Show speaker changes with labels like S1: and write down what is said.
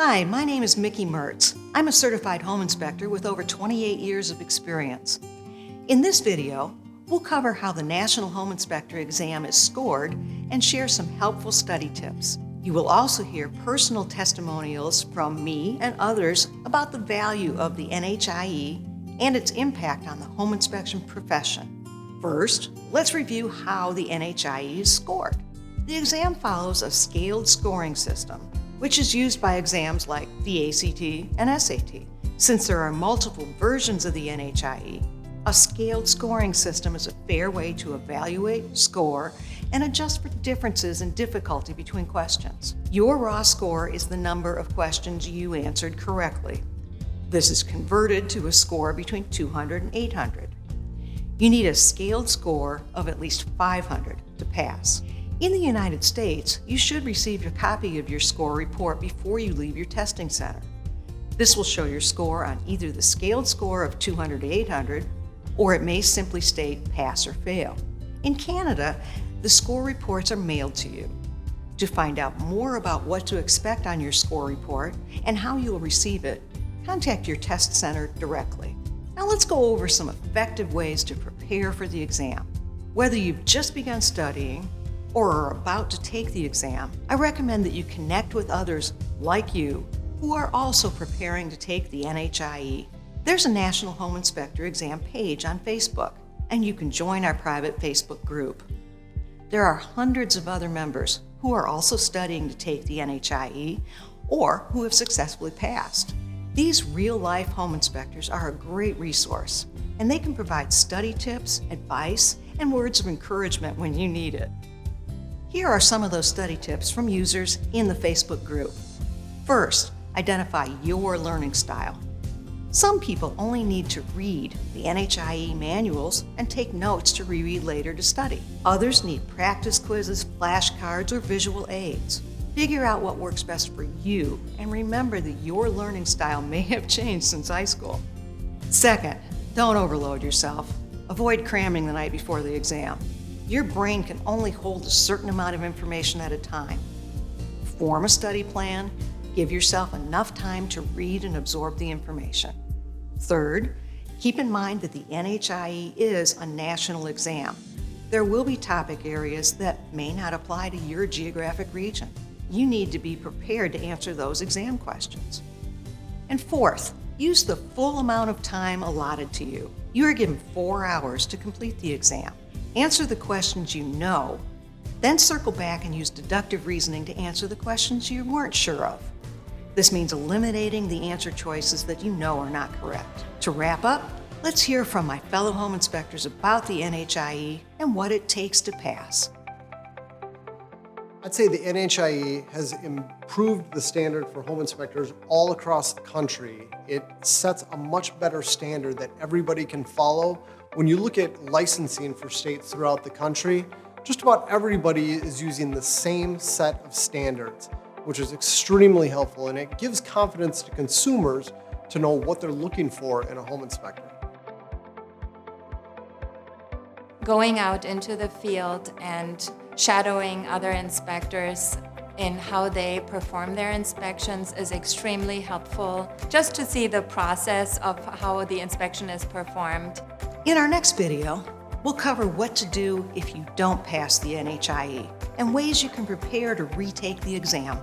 S1: Hi, my name is Miki Mertz. I'm a certified home inspector with over 28 years of experience. In this video, we'll cover how the National Home Inspector exam is scored and share some helpful study tips. You will also hear personal testimonials from me and others about the value of the NHIE and its impact on the home inspection profession. First, let's review how the NHIE is scored. The exam follows a scaled scoring system, which is used by exams like the ACT and SAT. Since there are multiple versions of the NHIE, a scaled scoring system is a fair way to evaluate, score, and adjust for differences in difficulty between questions. Your raw score is the number of questions you answered correctly. This is converted to a score between 200 and 800. You need a scaled score of at least 500 to pass. In the United States, you should receive a copy of your score report before you leave your testing center. This will show your score on either the scaled score of 200 to 800, or it may simply state pass or fail. In Canada, the score reports are mailed to you. To find out more about what to expect on your score report and how you will receive it, contact your test center directly. Now let's go over some effective ways to prepare for the exam. Whether you've just begun studying or are about to take the exam, I recommend that you connect with others like you who are also preparing to take the NHIE. There's a National Home Inspector exam page on Facebook, and you can join our private Facebook group. There are hundreds of other members who are also studying to take the NHIE or who have successfully passed. These real-life home inspectors are a great resource, and they can provide study tips, advice, and words of encouragement when you need it. Here are some of those study tips from users in the Facebook group. First, identify your learning style. Some people only need to read the NHIE manuals and take notes to reread later to study. Others need practice quizzes, flashcards, or visual aids. Figure out what works best for you, and remember that your learning style may have changed since high school. Second, don't overload yourself. Avoid cramming the night before the exam. Your brain can only hold a certain amount of information at a time. Form a study plan. Give yourself enough time to read and absorb the information. Third, keep in mind that the NHIE is a national exam. There will be topic areas that may not apply to your geographic region. You need to be prepared to answer those exam questions. And fourth, use the full amount of time allotted to you. You are given 4 hours to complete the exam. Answer the questions you know, then circle back and use deductive reasoning to answer the questions you weren't sure of. This means eliminating the answer choices that you know are not correct. To wrap up, let's hear from my fellow home inspectors about the NHIE and what it takes to pass.
S2: I'd say the NHIE has improved the standard for home inspectors all across the country. It sets a much better standard that everybody can follow. When you look at licensing for states throughout the country, just about everybody is using the same set of standards, which is extremely helpful, and it gives confidence to consumers to know what they're looking for in a home inspector.
S3: Going out into the field and shadowing other inspectors in how they perform their inspections is extremely helpful, just to see the process of how the inspection is performed.
S1: In our next video, we'll cover what to do if you don't pass the NHIE and ways you can prepare to retake the exam.